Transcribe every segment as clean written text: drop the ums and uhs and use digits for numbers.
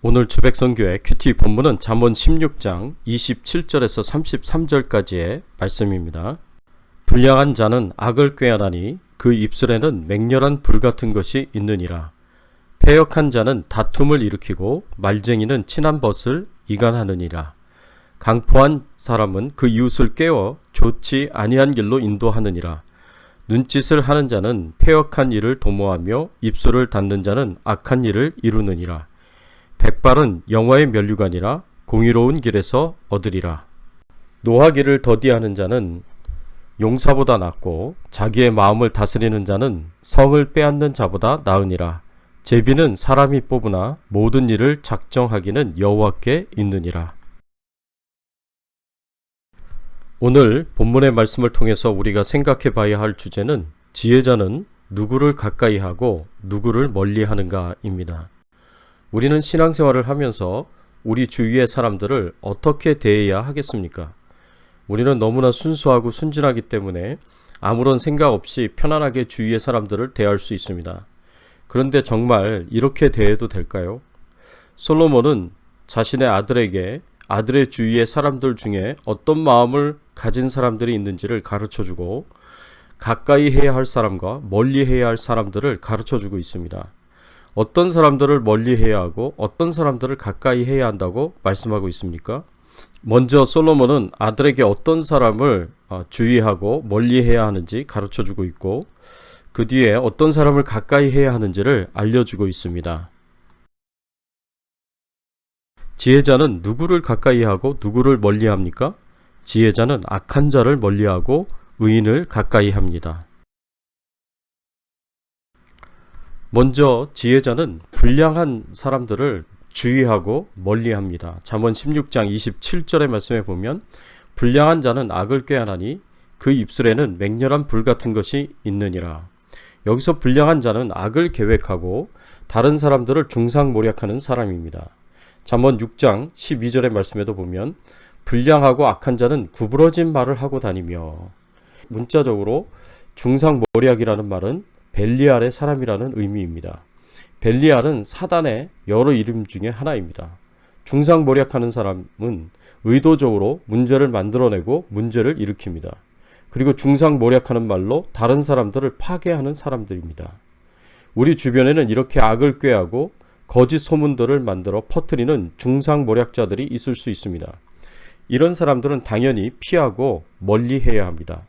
오늘 주백선교회 큐티 본문은 잠언 16장 27절에서 33절까지의 말씀입니다. 불량한 자는 악을 꾀하나니 그 입술에는 맹렬한 불 같은 것이 있느니라. 패역한 자는 다툼을 일으키고 말쟁이는 친한 벗을 이간하느니라. 강포한 사람은 그 이웃을 깨워 좋지 아니한 길로 인도하느니라. 눈짓을 하는 자는 패역한 일을 도모하며 입술을 닫는 자는 악한 일을 이루느니라. 백발은 영화의 면류관이라 공의로운 길에서 얻으리라. 노하기를 더디하는 자는 용사보다 낫고 자기의 마음을 다스리는 자는 성을 빼앗는 자보다 나으니라. 제비는 사람이 뽑으나 모든 일을 작정하기는 여호와께 있느니라. 오늘 본문의 말씀을 통해서 우리가 생각해 봐야 할 주제는 지혜자는 누구를 가까이 하고 누구를 멀리 하는가입니다. 우리는 신앙생활을 하면서 우리 주위의 사람들을 어떻게 대해야 하겠습니까? 우리는 너무나 순수하고 순진하기 때문에 아무런 생각 없이 편안하게 주위의 사람들을 대할 수 있습니다. 그런데 정말 이렇게 대해도 될까요? 솔로몬은 자신의 아들에게 아들의 주위의 사람들 중에 어떤 마음을 가진 사람들이 있는지를 가르쳐주고 가까이 해야 할 사람과 멀리 해야 할 사람들을 가르쳐주고 있습니다. 어떤 사람들을 멀리 해야 하고 어떤 사람들을 가까이 해야 한다고 말씀하고 있습니까? 먼저 솔로몬은 아들에게 어떤 사람을 주의하고 멀리 해야 하는지 가르쳐주고 있고 그 뒤에 어떤 사람을 가까이 해야 하는지를 알려주고 있습니다. 지혜자는 누구를 가까이 하고 누구를 멀리 합니까? 지혜자는 악한 자를 멀리하고 의인을 가까이 합니다. 먼저 지혜자는 불량한 사람들을 주의하고 멀리합니다. 잠언 16장 27절의 말씀에 보면 불량한 자는 악을 꾀하나니 그 입술에는 맹렬한 불 같은 것이 있느니라. 여기서 불량한 자는 악을 계획하고 다른 사람들을 중상모략하는 사람입니다. 잠언 6장 12절의 말씀에도 보면 불량하고 악한 자는 구부러진 말을 하고 다니며, 문자적으로 중상모략이라는 말은 벨리알의 사람이라는 의미입니다. 벨리알은 사단의 여러 이름 중에 하나입니다. 중상모략하는 사람은 의도적으로 문제를 만들어내고 문제를 일으킵니다. 그리고 중상모략하는 말로 다른 사람들을 파괴하는 사람들입니다. 우리 주변에는 이렇게 악을 꾀하고 거짓 소문들을 만들어 퍼뜨리는 중상모략자들이 있을 수 있습니다. 이런 사람들은 당연히 피하고 멀리 해야 합니다.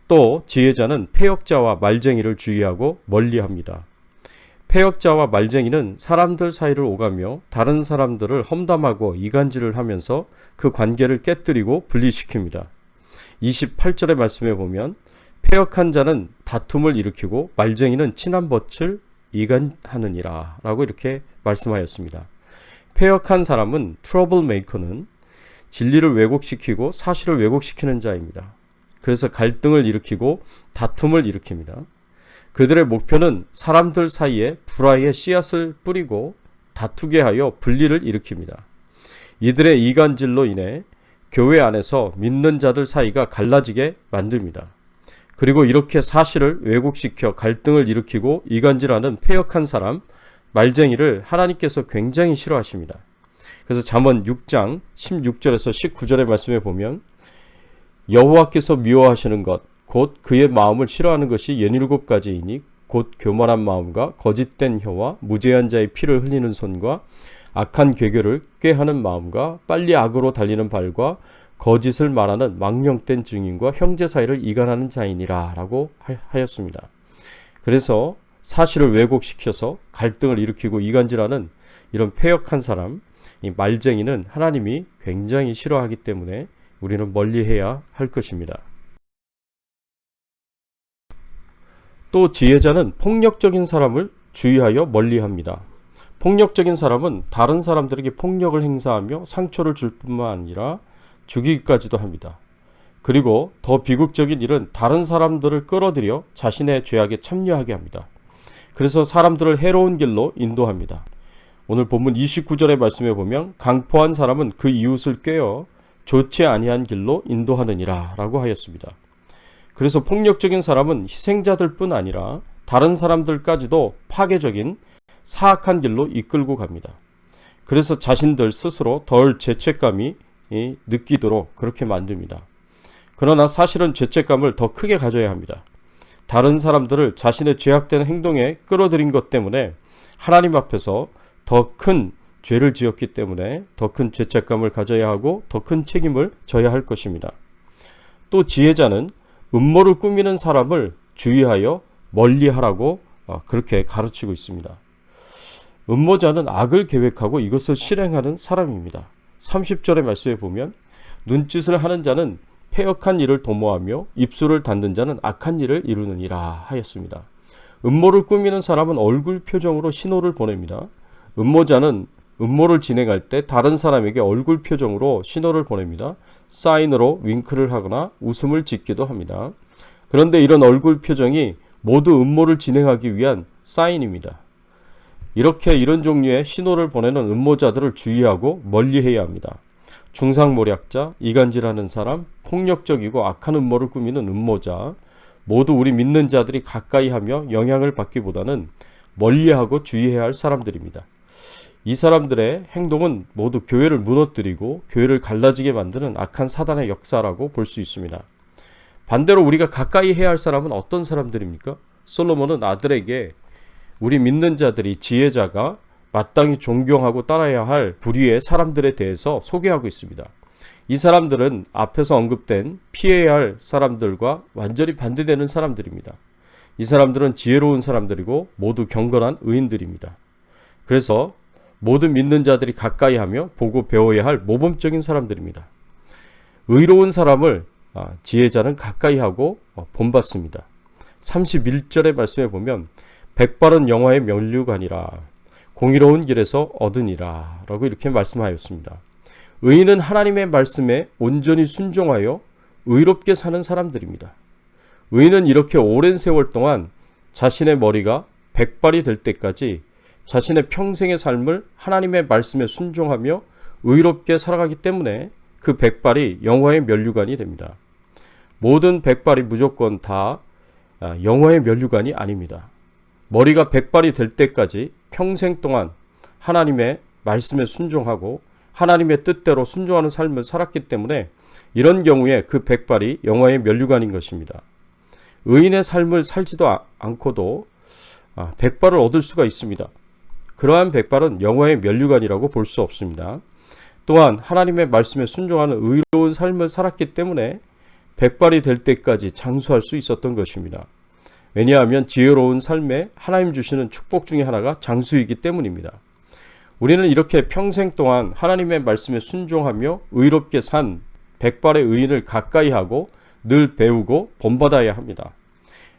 또 지혜자는 패역자와 말쟁이를 주의하고 멀리합니다. 패역자와 말쟁이는 사람들 사이를 오가며 다른 사람들을 험담하고 이간질을 하면서 그 관계를 깨뜨리고 분리시킵니다. 28절의 말씀에 보면 패역한 자는 다툼을 일으키고 말쟁이는 친한 벗을 이간하느니라 라고 이렇게 말씀하였습니다. 패역한 사람은 트러블 메이커는 진리를 왜곡시키고 사실을 왜곡시키는 자입니다. 그래서 갈등을 일으키고 다툼을 일으킵니다. 그들의 목표는 사람들 사이에 불화의 씨앗을 뿌리고 다투게 하여 분리를 일으킵니다. 이들의 이간질로 인해 교회 안에서 믿는 자들 사이가 갈라지게 만듭니다. 그리고 이렇게 사실을 왜곡시켜 갈등을 일으키고 이간질하는 패역한 사람, 말쟁이를 하나님께서 굉장히 싫어하십니다. 그래서 잠언 6장 16절에서 19절의 말씀에 보면 여호와께서 미워하시는 것 곧 그의 마음을 싫어하는 것이 67가지이니 곧 교만한 마음과 거짓된 혀와 무죄한 자의 피를 흘리는 손과 악한 괴교를 꾀하는 마음과 빨리 악으로 달리는 발과 거짓을 말하는 망령된 증인과 형제 사이를 이간하는 자이니라 라고 하였습니다. 그래서 사실을 왜곡시켜서 갈등을 일으키고 이간질하는 이런 패역한 사람, 이 말쟁이는 하나님이 굉장히 싫어하기 때문에 우리는 멀리해야 할 것입니다. 또 지혜자는 폭력적인 사람을 주의하여 멀리합니다. 폭력적인 사람은 다른 사람들에게 폭력을 행사하며 상처를 줄 뿐만 아니라 죽이기까지도 합니다. 그리고 더 비극적인 일은 다른 사람들을 끌어들여 자신의 죄악에 참여하게 합니다. 그래서 사람들을 해로운 길로 인도합니다. 오늘 본문 29절의 말씀에 보면 강포한 사람은 그 이웃을 꿰어 좋지 아니한 길로 인도하느니라 라고 하였습니다. 그래서 폭력적인 사람은 희생자들 뿐 아니라 다른 사람들까지도 파괴적인 사악한 길로 이끌고 갑니다. 그래서 자신들 스스로 덜 죄책감이 느끼도록 그렇게 만듭니다. 그러나 사실은 죄책감을 더 크게 가져야 합니다. 다른 사람들을 자신의 죄악된 행동에 끌어들인 것 때문에 하나님 앞에서 더 큰 죄를 지었기 때문에 더 큰 죄책감을 가져야 하고 더 큰 책임을 져야 할 것입니다. 또 지혜자는 음모를 꾸미는 사람을 주의하여 멀리하라고 그렇게 가르치고 있습니다. 음모자는 악을 계획하고 이것을 실행하는 사람입니다. 30절의 말씀에 보면 눈짓을 하는 자는 패역한 일을 도모하며 입술을 닫는 자는 악한 일을 이루느니라 하였습니다. 음모를 꾸미는 사람은 얼굴 표정으로 신호를 보냅니다. 음모자는 음모를 진행할 때 다른 사람에게 얼굴 표정으로 신호를 보냅니다. 사인으로 윙크를 하거나 웃음을 짓기도 합니다. 그런데 이런 얼굴 표정이 모두 음모를 진행하기 위한 사인입니다. 이런 종류의 신호를 보내는 음모자들을 주의하고 멀리해야 합니다. 중상모략자, 이간질하는 사람, 폭력적이고 악한 음모를 꾸미는 음모자, 모두 우리 믿는 자들이 가까이 하며 영향을 받기보다는 멀리하고 주의해야 할 사람들입니다. 이 사람들의 행동은 모두 교회를 무너뜨리고 교회를 갈라지게 만드는 악한 사단의 역사라고 볼 수 있습니다. 반대로 우리가 가까이 해야 할 사람은 어떤 사람들입니까? 솔로몬은 아들에게 우리 믿는 자들이 지혜자가 마땅히 존경하고 따라야 할 부류의 사람들에 대해서 소개하고 있습니다. 이 사람들은 앞에서 언급된 피해야 할 사람들과 완전히 반대되는 사람들입니다. 이 사람들은 지혜로운 사람들이고 모두 경건한 의인들입니다. 그래서 모든 믿는 자들이 가까이 하며 보고 배워야 할 모범적인 사람들입니다. 의로운 사람을 지혜자는 가까이 하고 본받습니다. 31절의 말씀에 보면 백발은 영화의 면류관이라 공의로운 길에서 얻으니라 라고 이렇게 말씀하였습니다. 의인은 하나님의 말씀에 온전히 순종하여 의롭게 사는 사람들입니다. 의인은 이렇게 오랜 세월 동안 자신의 머리가 백발이 될 때까지 자신의 평생의 삶을 하나님의 말씀에 순종하며 의롭게 살아가기 때문에 그 백발이 영화의 면류관이 됩니다. 모든 백발이 무조건 다 영화의 면류관이 아닙니다. 머리가 백발이 될 때까지 평생 동안 하나님의 말씀에 순종하고 하나님의 뜻대로 순종하는 삶을 살았기 때문에 이런 경우에 그 백발이 영화의 면류관인 것입니다. 의인의 삶을 살지도 않고도 백발을 얻을 수가 있습니다. 그러한 백발은 영화의 면류관이라고 볼 수 없습니다. 또한 하나님의 말씀에 순종하는 의로운 삶을 살았기 때문에 백발이 될 때까지 장수할 수 있었던 것입니다. 왜냐하면 지혜로운 삶에 하나님 주시는 축복 중에 하나가 장수이기 때문입니다. 우리는 이렇게 평생 동안 하나님의 말씀에 순종하며 의롭게 산 백발의 의인을 가까이 하고 늘 배우고 본받아야 합니다.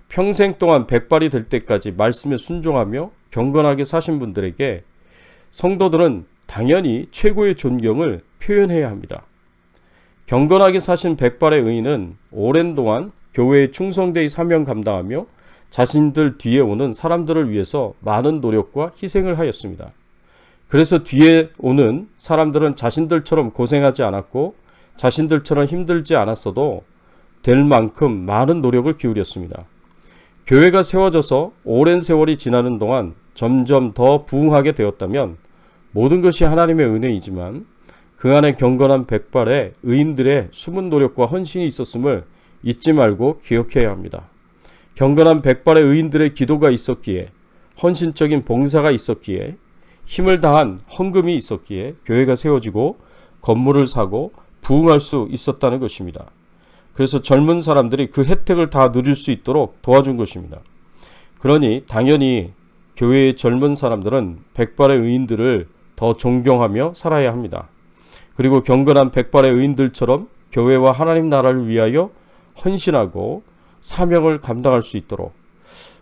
평생 동안 백발이 될 때까지 말씀에 순종하며 경건하게 사신 분들에게 성도들은 당연히 최고의 존경을 표현해야 합니다. 경건하게 사신 백발의 의인은 오랜 동안 교회에 충성되이 사명 감당하며 자신들 뒤에 오는 사람들을 위해서 많은 노력과 희생을 하였습니다. 그래서 뒤에 오는 사람들은 자신들처럼 고생하지 않았고 자신들처럼 힘들지 않았어도 될 만큼 많은 노력을 기울였습니다. 교회가 세워져서 오랜 세월이 지나는 동안 점점 더 부흥하게 되었다면 모든 것이 하나님의 은혜이지만 그 안에 경건한 백발의 의인들의 숨은 노력과 헌신이 있었음을 잊지 말고 기억해야 합니다. 경건한 백발의 의인들의 기도가 있었기에 헌신적인 봉사가 있었기에 힘을 다한 헌금이 있었기에 교회가 세워지고 건물을 사고 부흥할 수 있었다는 것입니다. 그래서 젊은 사람들이 그 혜택을 다 누릴 수 있도록 도와준 것입니다. 그러니 당연히 교회의 젊은 사람들은 백발의 의인들을 더 존경하며 살아야 합니다. 그리고 경건한 백발의 의인들처럼 교회와 하나님 나라를 위하여 헌신하고 사명을 감당할 수 있도록,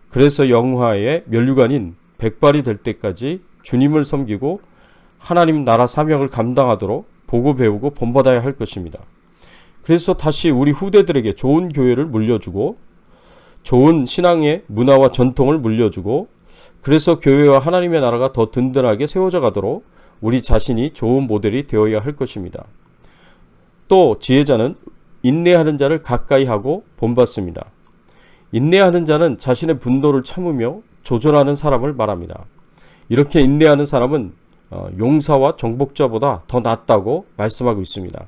그래서 영화의 면류관인 백발이 될 때까지 주님을 섬기고 하나님 나라 사명을 감당하도록 보고 배우고 본받아야 할 것입니다. 그래서 다시 우리 후대들에게 좋은 교회를 물려주고 좋은 신앙의 문화와 전통을 물려주고, 그래서 교회와 하나님의 나라가 더 든든하게 세워져 가도록 우리 자신이 좋은 모델이 되어야 할 것입니다. 또 지혜자는 인내하는 자를 가까이 하고 본받습니다. 인내하는 자는 자신의 분노를 참으며 조절하는 사람을 말합니다. 이렇게 인내하는 사람은 용사와 정복자보다 더 낫다고 말씀하고 있습니다.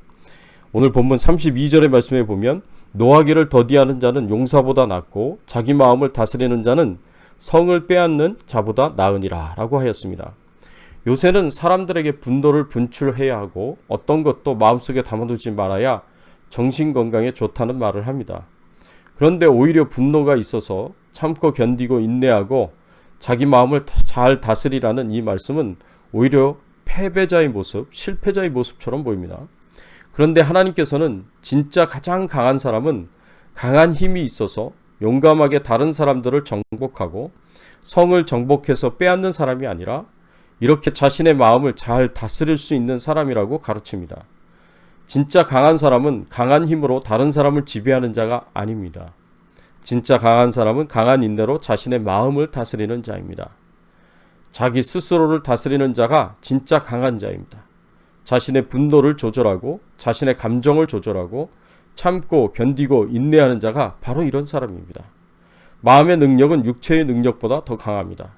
오늘 본문 32절의 말씀에 보면 노하기를 더디하는 자는 용사보다 낫고 자기 마음을 다스리는 자는 성을 빼앗는 자보다 나으니라 라고 하였습니다. 요새는 사람들에게 분노를 분출해야 하고 어떤 것도 마음속에 담아두지 말아야 정신건강에 좋다는 말을 합니다. 그런데 오히려 분노가 있어서 참고 견디고 인내하고 자기 마음을 잘 다스리라는 이 말씀은 오히려 패배자의 모습, 실패자의 모습처럼 보입니다. 그런데 하나님께서는 진짜 가장 강한 사람은 강한 힘이 있어서 용감하게 다른 사람들을 정복하고 성을 정복해서 빼앗는 사람이 아니라 이렇게 자신의 마음을 잘 다스릴 수 있는 사람이라고 가르칩니다. 진짜 강한 사람은 강한 힘으로 다른 사람을 지배하는 자가 아닙니다. 진짜 강한 사람은 강한 인내로 자신의 마음을 다스리는 자입니다. 자기 스스로를 다스리는 자가 진짜 강한 자입니다. 자신의 분노를 조절하고 자신의 감정을 조절하고 참고 견디고 인내하는 자가 바로 이런 사람입니다. 마음의 능력은 육체의 능력보다 더 강합니다.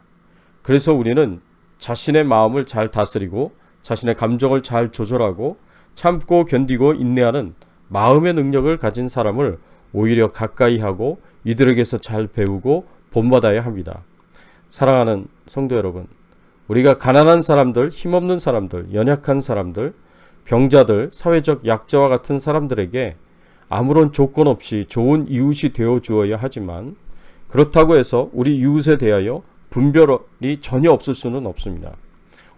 그래서 우리는 자신의 마음을 잘 다스리고 자신의 감정을 잘 조절하고 참고 견디고 인내하는 마음의 능력을 가진 사람을 오히려 가까이 하고 이들에게서 잘 배우고 본받아야 합니다. 사랑하는 성도 여러분, 우리가 가난한 사람들, 힘없는 사람들, 연약한 사람들, 병자들, 사회적 약자와 같은 사람들에게 아무런 조건 없이 좋은 이웃이 되어 주어야 하지만 그렇다고 해서 우리 이웃에 대하여 분별이 전혀 없을 수는 없습니다.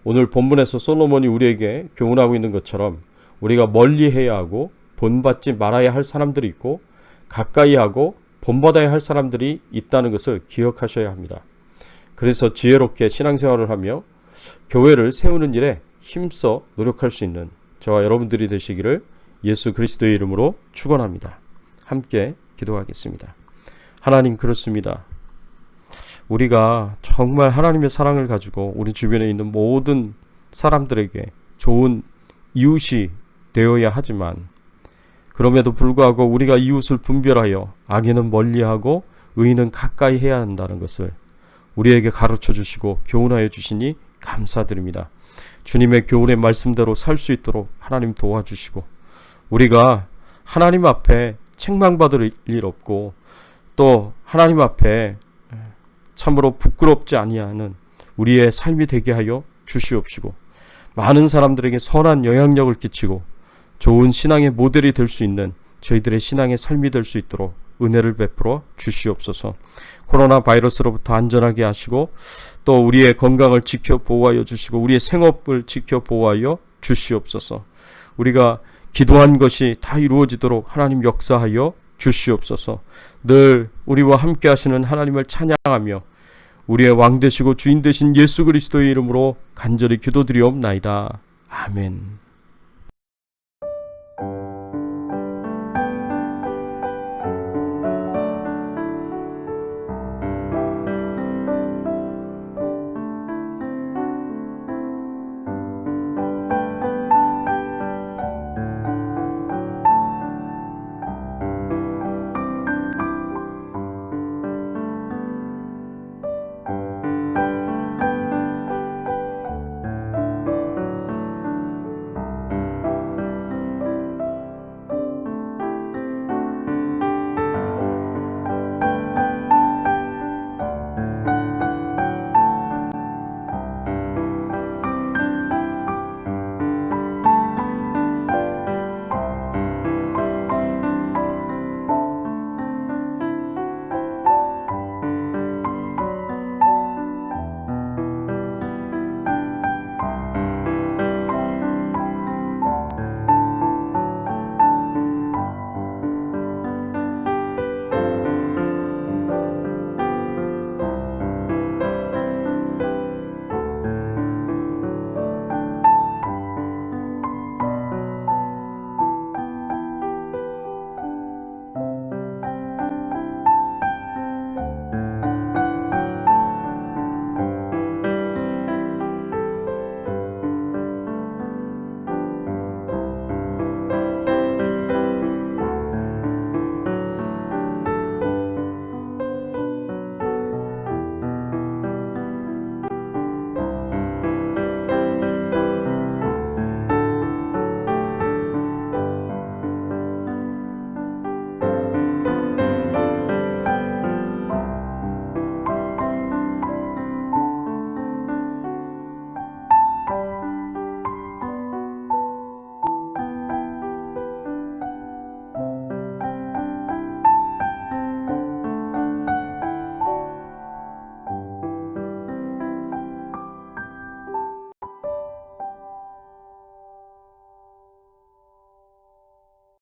오늘 본문에서 솔로몬이 우리에게 교훈하고 있는 것처럼 우리가 멀리해야 하고 본받지 말아야 할 사람들이 있고 가까이 하고 본받아야 할 사람들이 있다는 것을 기억하셔야 합니다. 그래서 지혜롭게 신앙생활을 하며 교회를 세우는 일에 힘써 노력할 수 있는 저와 여러분들이 되시기를 예수 그리스도의 이름으로 축원합니다. 함께 기도하겠습니다. 하나님, 그렇습니다. 우리가 정말 하나님의 사랑을 가지고 우리 주변에 있는 모든 사람들에게 좋은 이웃이 되어야 하지만 그럼에도 불구하고 우리가 이웃을 분별하여 악인은 멀리하고 의인은 가까이 해야 한다는 것을 우리에게 가르쳐 주시고 교훈하여 주시니 감사드립니다. 주님의 교훈의 말씀대로 살 수 있도록 하나님 도와주시고 우리가 하나님 앞에 책망받을 일 없고 또 하나님 앞에 참으로 부끄럽지 아니하는 우리의 삶이 되게 하여 주시옵시고 많은 사람들에게 선한 영향력을 끼치고 좋은 신앙의 모델이 될 수 있는 저희들의 신앙의 삶이 될 수 있도록 은혜를 베풀어 주시옵소서. 코로나 바이러스로부터 안전하게 하시고 또 우리의 건강을 지켜 보호하여 주시고 우리의 생업을 지켜 보호하여 주시옵소서. 우리가 기도한 것이 다 이루어지도록 하나님 역사하여 주시옵소서. 늘 우리와 함께 하시는 하나님을 찬양하며 우리의 왕 되시고 주인 되신 예수 그리스도의 이름으로 간절히 기도드리옵나이다. 아멘.